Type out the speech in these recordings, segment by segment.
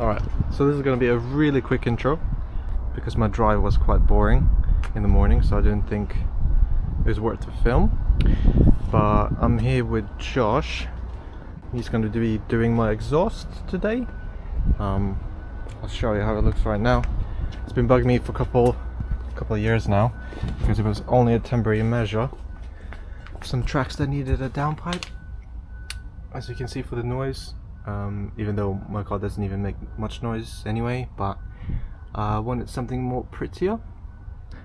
Alright, so this is going to be a really quick intro because my drive was quite boring in the morning, so I didn't think it was worth to film. But I'm here with Josh. He's going to be doing my exhaust today. I'll show you how it looks right now. It's been bugging me for a couple of years now because it was only a temporary measure. Some tracks that needed a downpipe, as you can see, for the noise. Even though my car doesn't even make much noise anyway, but I wanted something more prettier.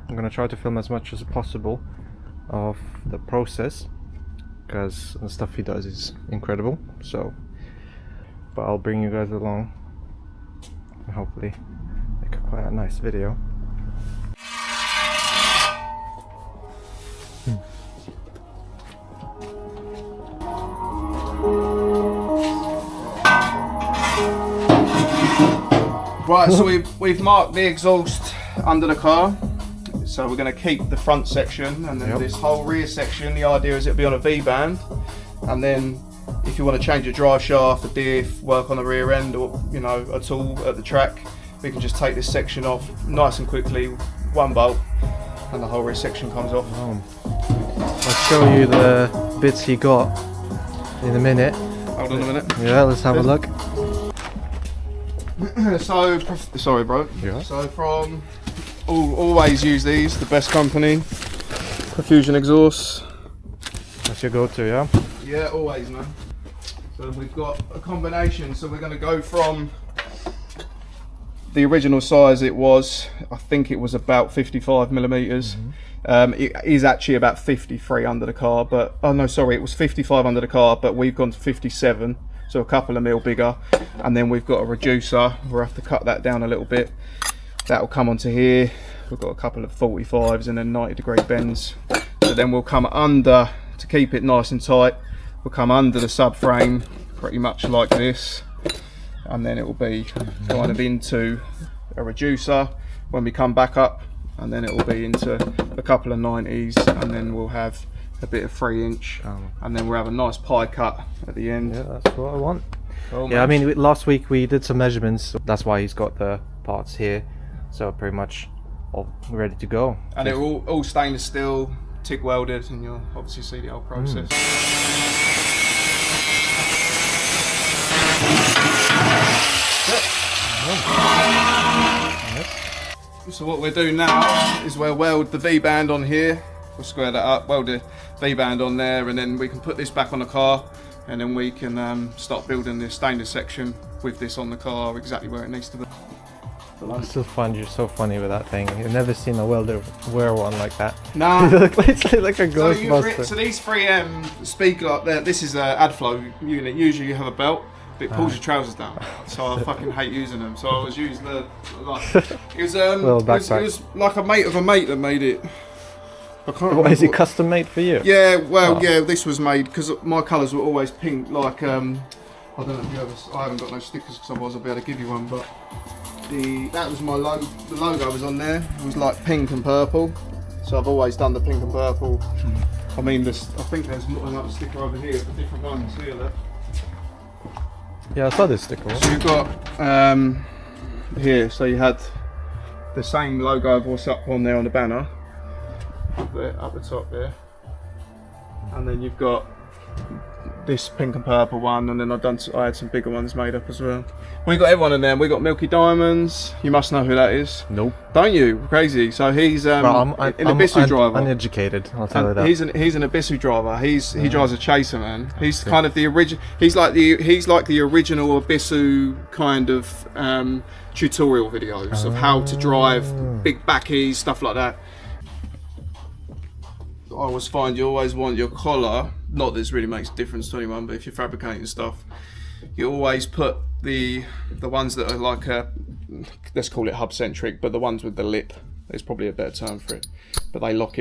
I'm gonna try to film as much as possible of the process because the stuff he does is incredible. So, but I'll bring you guys along and hopefully make quite a nice video. Right, so we've marked the exhaust under the car, so we're going to keep the front section, and then this whole rear section, the idea is it'll be on a V-band, and then if you want to change the drive shaft, the diff, work on the rear end, or at all at the track, we can just take this section off nice and quickly, one bolt, and the whole rear section comes off. I'll show you the bits he got in a minute. Hold on a minute. Yeah, let's have a look. So, sorry bro. Yeah. So from, always use these, the best company, Profusion exhausts. That's your go-to, yeah? Yeah, always, man. So we've got a combination, so we're going to go from the original size. It was, I think it was about 55 millimeters. It is actually about 53 under the car, but, oh no, sorry, it was 55 under the car, but we've gone to 57. So a couple of mil bigger, and then we've got a reducer. We'll have to cut that down a little bit. That will come onto here. We've got a couple of 45s and then 90-degree bends. So then we'll come under, to keep it nice and tight, we'll come under the subframe pretty much like this, and then it will be kind of into a reducer when we come back up, and then it will be into a couple of 90s, and then we'll have a bit of 3-inch, and then we'll have a nice pie cut at the end. Yeah, that's what I want. Oh, yeah, I mean, last week we did some measurements. That's why he's got the parts here. So pretty much all ready to go. And they're all stainless steel, TIG welded, and you'll obviously see the whole process. So what we're doing now is we'll weld the V-band on here. We'll square that up, weld the V-band on there, and then we can put this back on the car, and then we can start building the stainless section with this on the car exactly where it needs to be. I still find you so funny with that thing. You've never seen a welder wear one like that. Nah. It's like a Ghostbuster. So these 3M speaker up there, this is an AdFlow unit. Usually you have a belt, but it pulls your trousers down. So I fucking hate using them. So I was using the, it was like a mate of a mate that made it. What, is it custom made for you? Yeah, well, yeah, this was made because my colours were always pink. Like, I don't know if you ever. I haven't got no stickers because otherwise I'll be able to give you one. But that was my logo. The logo was on there. It was like pink and purple. So I've always done the pink and purple. I mean, I think there's another sticker over here for different ones. Here, look. Yeah, I saw this sticker. So you've got here. So you had the same logo of what's up on there on the banner. There, up the top there, and then you've got this pink and purple one, and then I had some bigger ones made up as well. We got everyone in there. We got Milky Diamonds. You must know who that is. Nope. Don't you? Crazy. So he's an Ibisu driver. Uneducated. I'll tell you that. He's an Ibisu driver. He drives a Chaser, man. He's kind of the original. He's like the original Ibisu kind of tutorial videos of how to drive big backies, stuff like that. I always find you always want your collar, not that this really makes a difference to anyone, but if you're fabricating stuff, you always put the ones that are like let's call it hub centric, but the ones with the lip, there's probably a better term for it, but they lock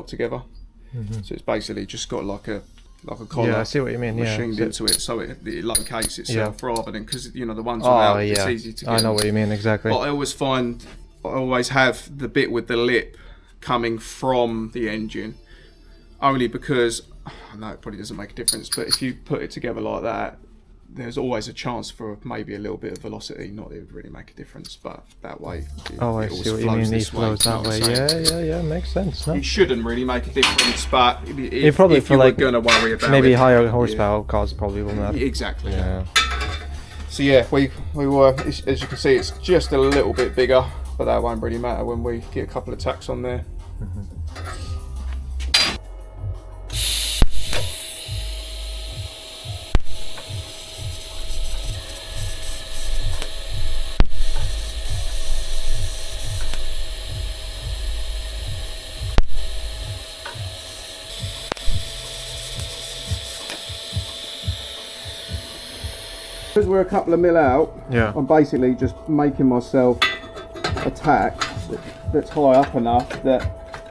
together. So it's basically just got like a collar. Yeah, I see what you mean. Machined into it, so it locates itself rather than, because the ones without, it's easy to get. I know what you mean exactly. But I always have the bit with the lip coming from the engine, only because I know it probably doesn't make a difference, but if you put it together like that, there's always a chance for maybe a little bit of velocity. Not that it would really make a difference, but that way it I see what you mean. It flows that way. Yeah, makes sense. No? It shouldn't really make a difference, but if probably you were going to worry about maybe it, higher horsepower cars probably will not. Exactly. Yeah. So yeah, we were, as you can see, it's just a little bit bigger, but that won't really matter when we get a couple of tacks on there. Because we're a couple of mil out, I'm basically just making myself a tack that's high up enough that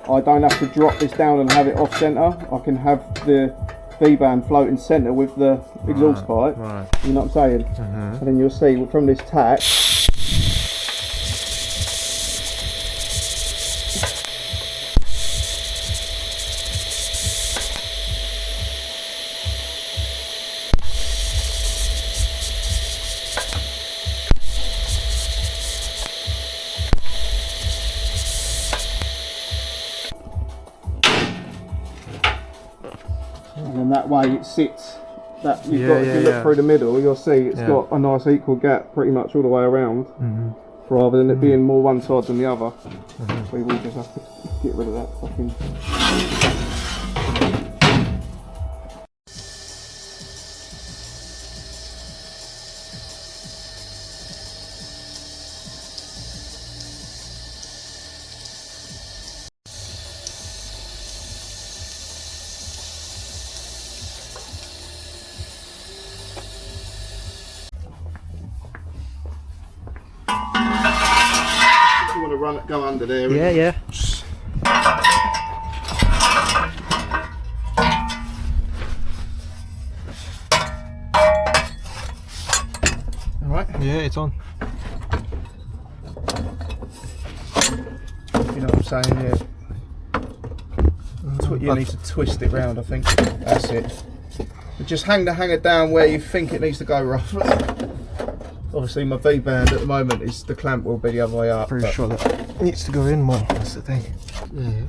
I don't have to drop this down and have it off centre. I can have the V-band floating centre with the exhaust pipe. Right. You know what I'm saying? And then you'll see from this tack, and then that way it sits. That you've got, if you look through the middle, you'll see it's got a nice equal gap pretty much all the way around, rather than it being more one side than the other. We will just have to get rid of that fucking. You want to run it, go under there. Yeah. Alright? Yeah, it's on. You know what I'm saying? Yeah. You need to twist it round, I think. That's it. But just hang the hanger down where you think it needs to go roughly. Obviously my V-band at the moment is, the clamp will be the other way up. Pretty sure that it needs to go in more, that's the thing. Yeah.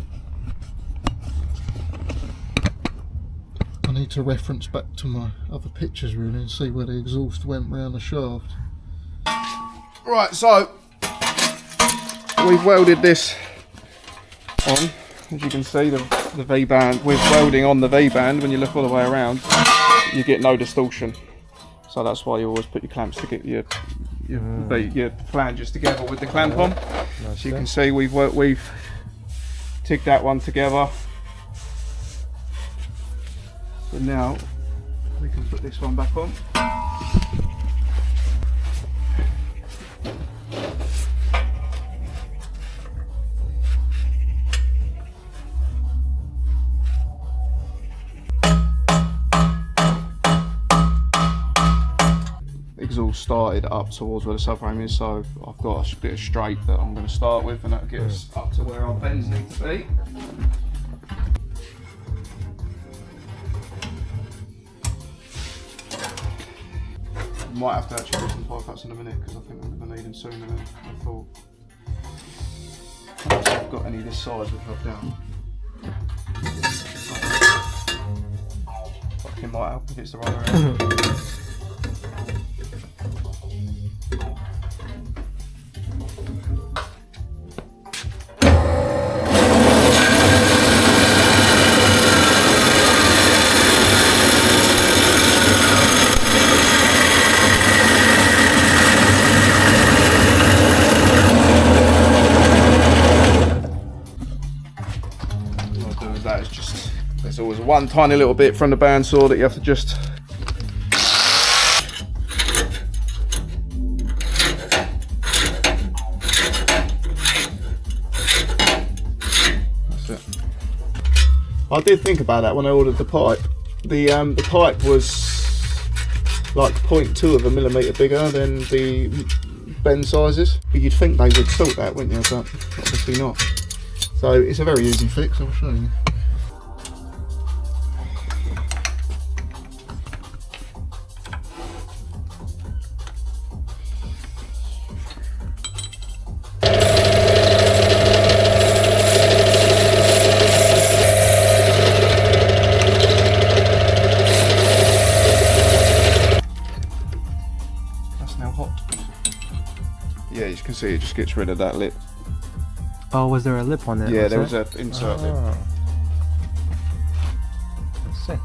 I need to reference back to my other pictures really and see where the exhaust went round the shaft. Right, so we've welded this on. As you can see, the V-band, with welding on the V-band, when you look all the way around, you get no distortion. So that's why you always put your clamps to get your flanges together with the clamp on. So you can see we've tigged that one together. So now we can put this one back on. Exhaust started up towards where the subframe is, so I've got a bit of straight that I'm going to start with, and that'll get us up to where our bends need to be. Might have to actually do some pipe cuts in a minute because I think I'm going to need them sooner than I thought. Unless I've got any this size which I've down. Fucking might help if it's the right way. There's always one tiny little bit from the bandsaw that you have to just that's it. I did think about that when I ordered the pipe. The pipe was like 0.2 of a millimetre bigger than the bend sizes. You'd think they would sort that, wouldn't you? But obviously not. So it's a very easy fix, I'll show you. That's now hot. Yeah, you can see it just gets rid of that lip. Oh, was there a lip on it? Yeah, there was an insert lip. Let's see.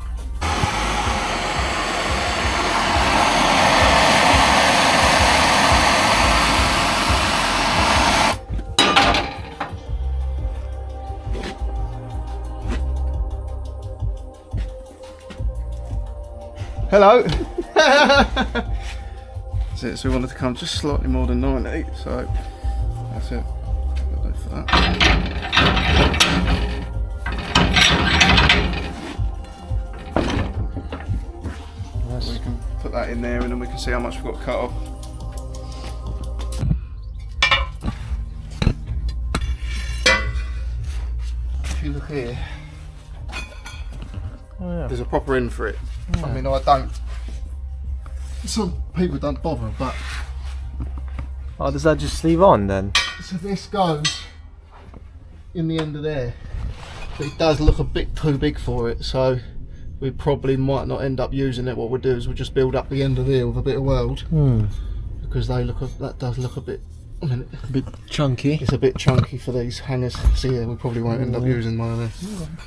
Hello. That's it. So we wanted to come just slightly more than 90. So that's it. That'll do for that. Nice. We can put that in there, and then we can see how much we've got cut off. If you look here, Oh, yeah. there's a proper in for it. Yeah. I mean, I don't. Some people don't bother, but Oh, does that just sleeve on then? so this goes in the end of there. But it does look a bit too big for it, so we probably might not end up using it. What we'll do is we'll just build up the end of there with a bit of weld, because they look. That does look a bit. I mean, A bit chunky. it's a bit chunky for these hangers. So yeah, we probably won't end up using one of them.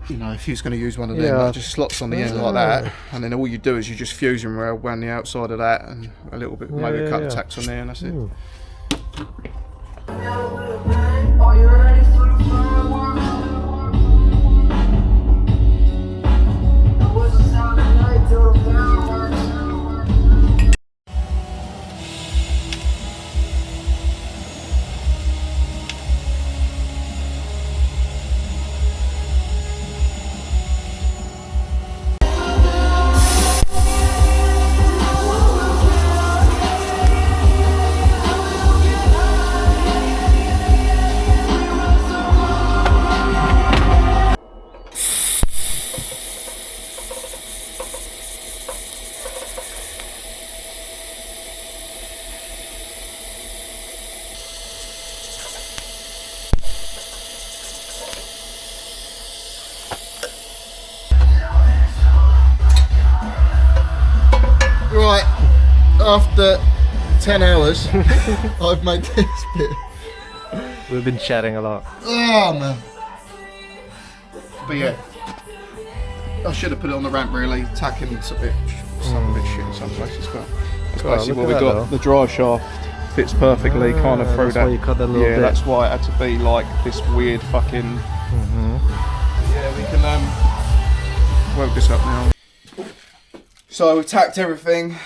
You know, if you was going to use one of them, Yeah. like just slots on the end like that, and then all you do is you just fuse them around the outside of that, and a little bit, maybe a couple of tacks on there, and that's it. Ooh. Are you ready for the fireworks? It was a Saturday night till the fireworks. Right, after 10 hours, I've made this bit. We've been chatting a lot. Oh man. But yeah, I should have put it on the ramp really. Tacking's a bit, some bit shit in some places, but that's Well, basically look what we at got. that, though. The drive shaft fits perfectly, kind of through that's that. why you cut that little yeah, bit. that's why it had to be like this weird fucking. Yeah, we can weld this up now. So we've tacked everything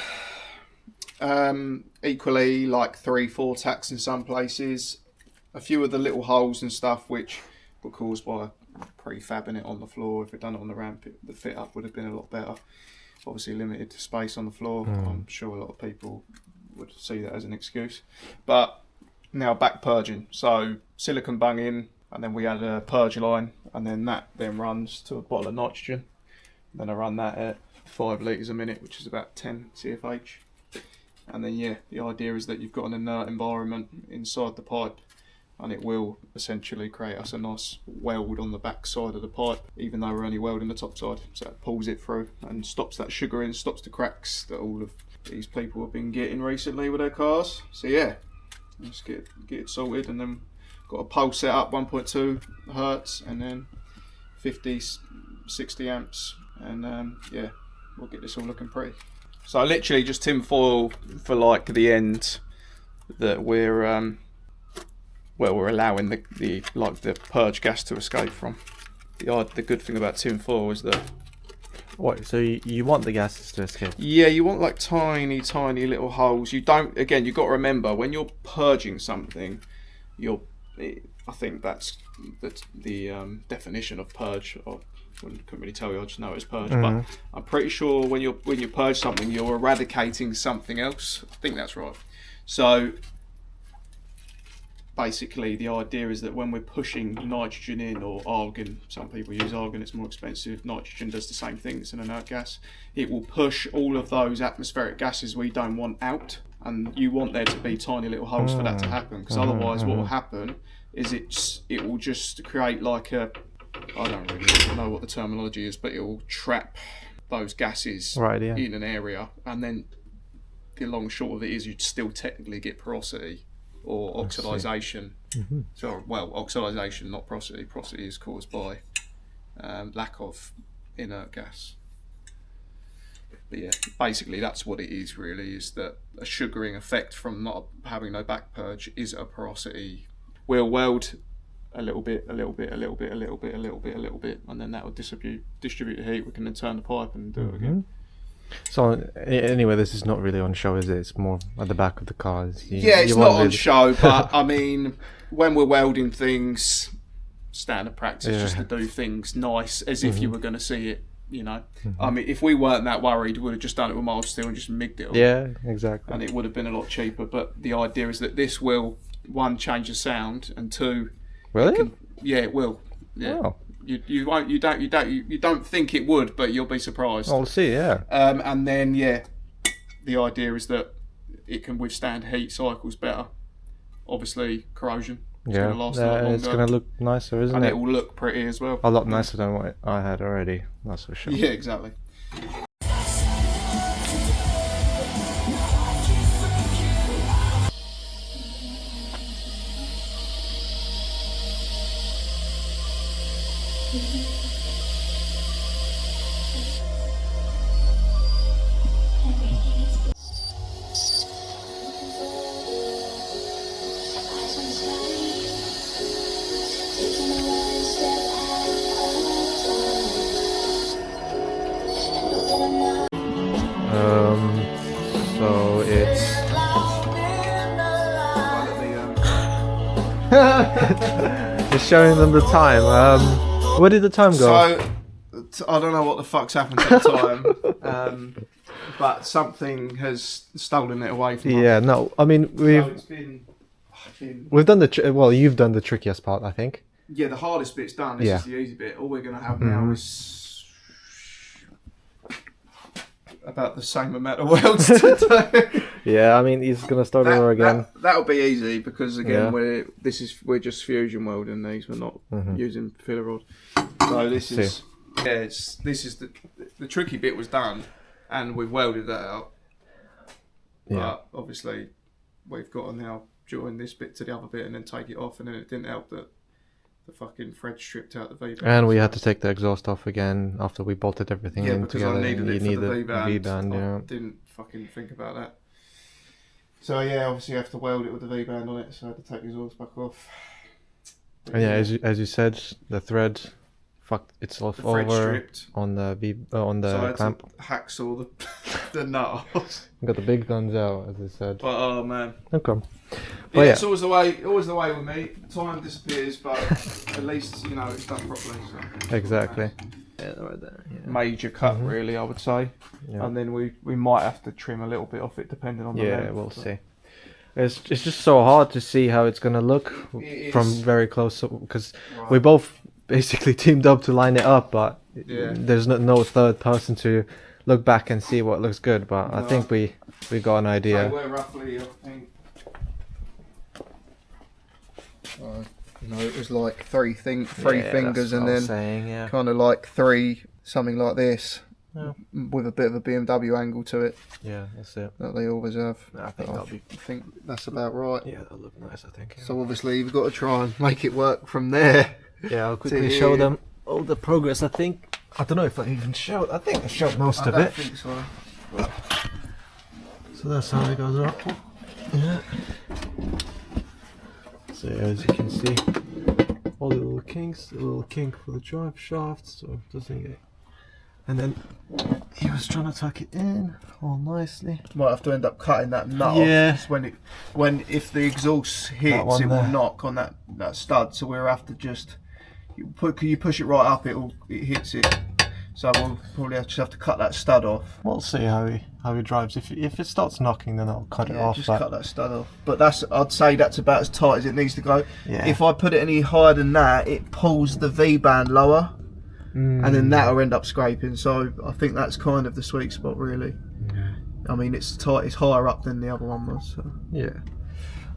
equally, like 3-4 tacks in some places. A few of the little holes and stuff which were caused by prefabbing it on the floor. If we'd done it on the ramp, the fit up would have been a lot better. Obviously limited space on the floor. I'm sure a lot of people would see that as an excuse. But now back purging. So silicone bung in, and then we had a purge line, and then that then runs to a bottle of nitrogen. Then I run that at 5 litres a minute, which is about 10 CFH. And then yeah, the idea is that you've got an inert environment inside the pipe, and it will essentially create us a nice weld on the back side of the pipe, even though we're only welding the top side. So it pulls it through and stops that sugar in, stops the cracks that all of these people have been getting recently with their cars. So yeah, let's get it sorted, and then got a pole set up 1.2 hertz, and then 50, 60 amps, and yeah, we'll get this all looking pretty. So literally just tin foil for like the end that we're we're allowing the purge gas to escape from. The good thing about tin foil is that What? So you want the gases to escape? yeah, you want like tiny little holes. You don't. Again, you've got to remember when you're purging something, I think that's the definition of purge. I couldn't really tell you. I just know it's purge. But I'm pretty sure when you purge something, you're eradicating something else. I think that's right. So basically, the idea is that when we're pushing nitrogen in, or argon, some people use argon, it's more expensive. Nitrogen does the same thing. It's an inert gas. It will push all of those atmospheric gases we don't want out, and you want there to be tiny little holes for that to happen. Because otherwise, what will happen is it will just create like a, I don't really know what the terminology is, but it will trap those gases Right, yeah. in an area, and then the long and short of it is you'd still technically get porosity or oxidization. So, well, oxidization, not porosity. Porosity is caused by lack of inert gas. But yeah, basically that's what it is really, is that a sugaring effect from not having no back purge is a porosity. We'll weld a little bit, a little bit, a little bit, a little bit, a little bit, a little bit, and then that will distribute the heat. We can then turn the pipe and do it again. So anyway, this is not really on show, is it? It's more at the back of the car. It's not on show, but I mean, when we're welding things, standard practice just to do things nice, as if you were going to see it. You know, I mean, if we weren't that worried, we would have just done it with mild steel and just migged it all. Yeah, exactly. And it would have been a lot cheaper. But the idea is that this will, one, change the sound, and two, will it? It will. Yeah. Wow. You won't. You don't think it would, but you'll be surprised. I'll see. Yeah. And then the idea is that it can withstand heat cycles better. Obviously, corrosion. It's going to last a lot longer. It's going to look nicer, isn't it? And it will look pretty as well. A lot nicer than what I had already, that's for sure. Yeah, exactly. So it's it's showing them the time. Where did the time go? So I don't know what the fuck's happened to the time, but something has stolen it away from us. Yeah, no, I mean It's we've done the well, you've done the trickiest part, I think. Yeah, the hardest bit's done. This is the easy bit. All we're gonna have now is about the same amount of welds to do. Yeah, I mean he's gonna start over again. That'll be easy because again we're just fusion welding these. We're not using filler rod. So this is this is the tricky bit was done, and we've welded that out. Yeah. But obviously we've got to now join this bit to the other bit and then take it off, and then it didn't help that the fucking thread stripped out the V-band. And we had to take the exhaust off again after we bolted everything in together. I needed it for the V-band. Yeah. I didn't fucking think about that. So yeah, obviously you have to weld it with the V-band on it, so I had to take the exhaust back off. And yeah, as you said, the thread fucked itself over stripped. on the So I had clamp. to hacksaw the nut off. Got the big guns out, as I said. But oh man. Okay. But yeah, it's always the way with me. Time disappears, but at least you know it's done properly. So. Exactly. Yeah, right there. Yeah. Major cut, really, I would say. Yeah. And then we might have to trim a little bit off it, depending on the length. Yeah, we'll see. It's just so hard to see how it's gonna look from very close, because we both basically teamed up to line it up, but there's no third person to look back and see what looks good. But I think we got an idea. So we're roughly, I think. You know, it was like three fingers, and then kind of like three, something like this, with a bit of a BMW angle to it. Yeah, that's it. That they always have. I think that's about right. Yeah, that'll look nice, I think. Yeah. So obviously you've got to try and make it work from there. Yeah, I'll quickly show them all the progress. I don't know if I even showed. I think I showed most of it. I don't think so. So that's how it goes up. Yeah. So as you can see, all the little kinks, the little kink for the drive shaft, so it doesn't get. And then he was trying to tuck it in all nicely. Might have to end up cutting that nut off. If the exhaust hits, it will knock on that stud. So we'll have to just you push it right up, it hits it. So we'll probably just have to cut that stud off. We'll see how he drives. If it starts knocking, then I'll cut it off. Just cut that stud off. But I'd say that's about as tight as it needs to go. Yeah. If I put it any higher than that, it pulls the V-band lower, and then that'll end up scraping. So I think that's kind of the sweet spot, really. Yeah. I mean, it's tight. It's higher up than the other one was. So. Yeah.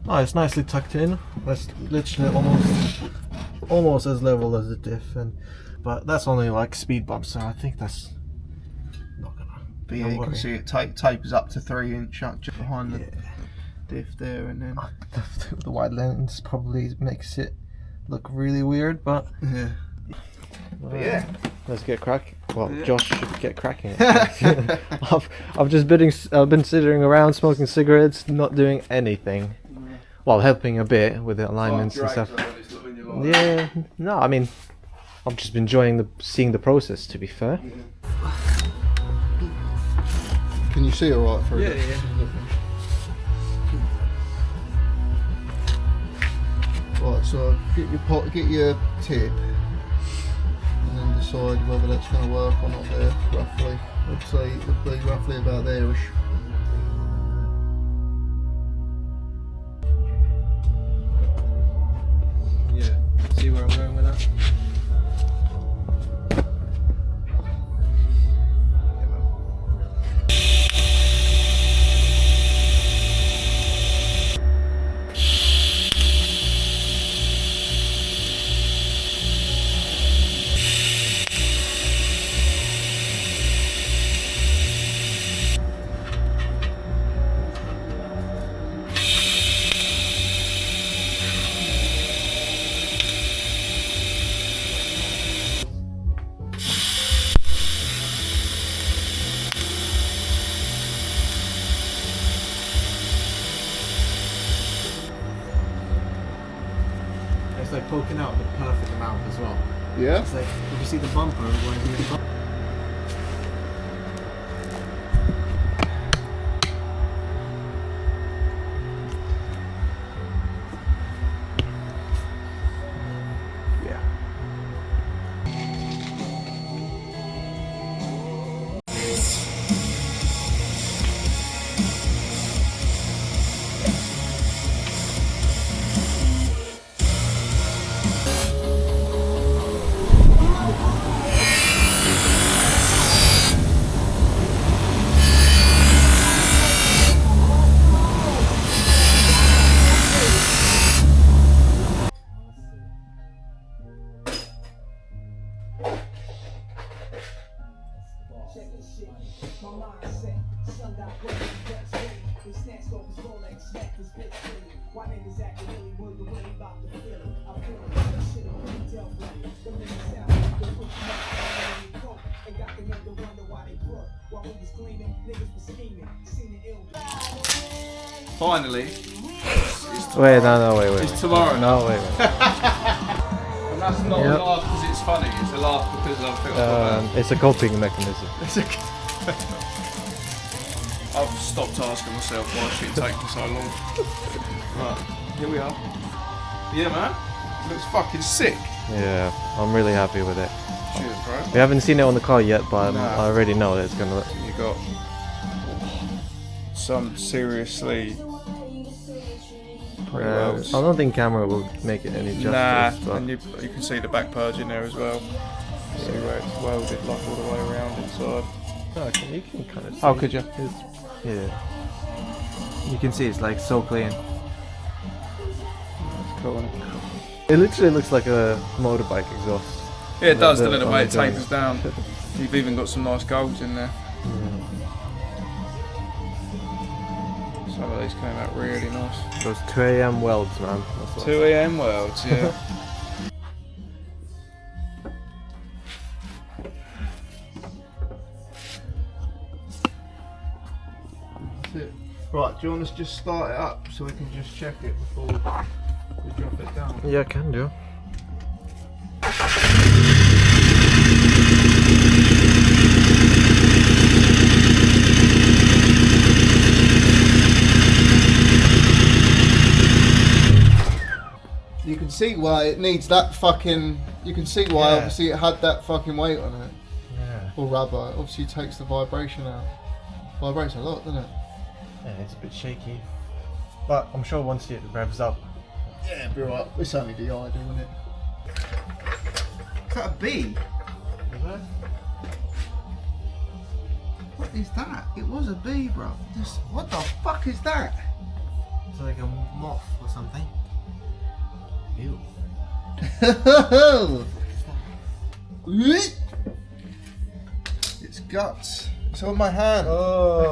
Oh, it's nicely tucked in. That's literally almost as level as the diff, but that's only like speed bumps, so I think that's not gonna But yeah, you can see it tapers up to 3-inch just behind the diff there, and then the wide lens probably makes it look really weird, but yeah. But yeah, let's get cracking. Well, Josh should get cracking. I've just been sitting around smoking cigarettes, not doing anything. Well, helping a bit with the alignments and stuff. Yeah, no, I mean, I've just been enjoying seeing the process. To be fair. Can you see all right through it? Yeah. Right, so get your tip, and then decide whether that's going to work or not there, roughly. I'd say it would be roughly about there-ish. Yeah, see where I'm going with that? It's like poking out the perfect amount as well. Yeah? It's like, if you see the bumper, where you make bumper. Finally. Wait, wait. It's tomorrow. No, wait. And that's not a laugh because it's funny, it's a laugh because I feel It's a coping mechanism. I've stopped asking myself why shit taking so long. Right, here we are. Yeah, man. It looks fucking sick. Yeah, I'm really happy with it. Cheers, bro. We haven't seen it on the car yet, but Nah. I already know that it's gonna look. You got some seriously pretty I welds. don't think camera will make it any justice. Nah, but and you can see the back purge in there as well. See where it's welded like all the way around inside. no, you can kind of see. Oh, could you? Yeah. You can see it's like so clean. That's cool, isn't it? It literally looks like a motorbike exhaust. Yeah, it does, doesn't it, the on way the it joint. tapers down. You've even got some nice golds in there. Some of these came out really nice. Those 2 AM welds, man. That's what 2 AM welds, yeah. That's it. Right, do you want us to just start it up so we can just check it before we drop it down? Yeah, I can do. You can see why it needs that fucking. You can see why Yeah. obviously it had that fucking weight on it. Yeah. Or rubber. It obviously takes the vibration out. Vibrates a lot, doesn't it? Yeah, it's a bit shaky. But I'm sure once it revs up. Yeah, it'll be right. It's only the idea, isn't it? Is that a bee? What is that? It was a bee, bro. What the fuck is that? It's like a moth or something. Ew. It's guts. It's on my hand. Oh.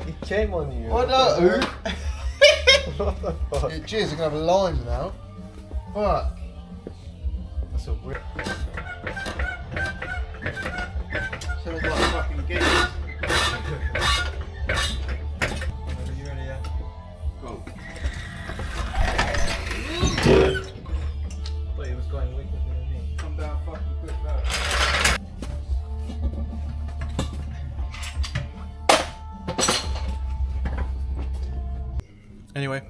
It came on you. What the? What the fuck? Yeah, cheers, you're gonna have lines now. Fuck. That's a weird. So it's like fucking gigs. Are you ready yet? Go. Thought he was going wicked than me. Come down fucking quick now. Anyway,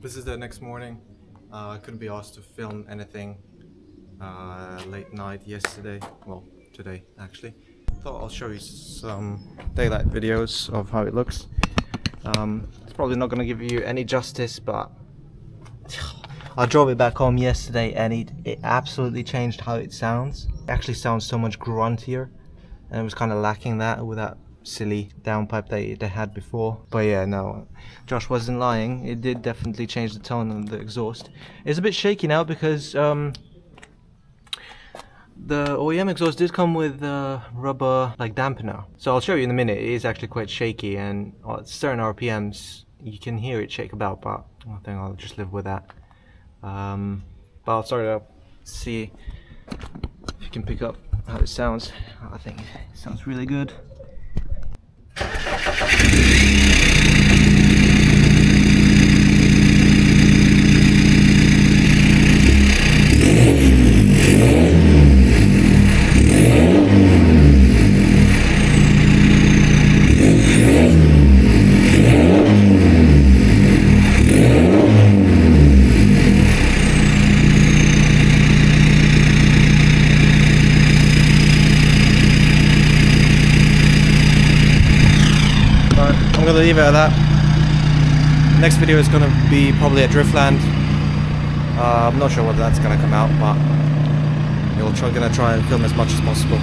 this is the next morning. I couldn't be asked to film anything late night yesterday. Well, today actually. Thought I'll show you some daylight videos of how it looks. It's probably not going to give you any justice, but I drove it back home yesterday and it absolutely changed how it sounds. It actually sounds so much gruntier, and it was kind of lacking that with that silly downpipe they had before. But yeah, no, Josh wasn't lying. It did definitely change the tone of the exhaust. It's a bit shaky now because the OEM exhaust did come with rubber like dampener. So I'll show you in a minute. It is actually quite shaky, and at certain RPMs you can hear it shake about, but I think I'll just live with that. But I'll start it up, see if you can pick up how it sounds. I think it sounds really good. I'm gonna leave it at that. Next video is gonna be probably at Driftland. I'm not sure whether that's gonna come out, but we're gonna try and film as much as possible.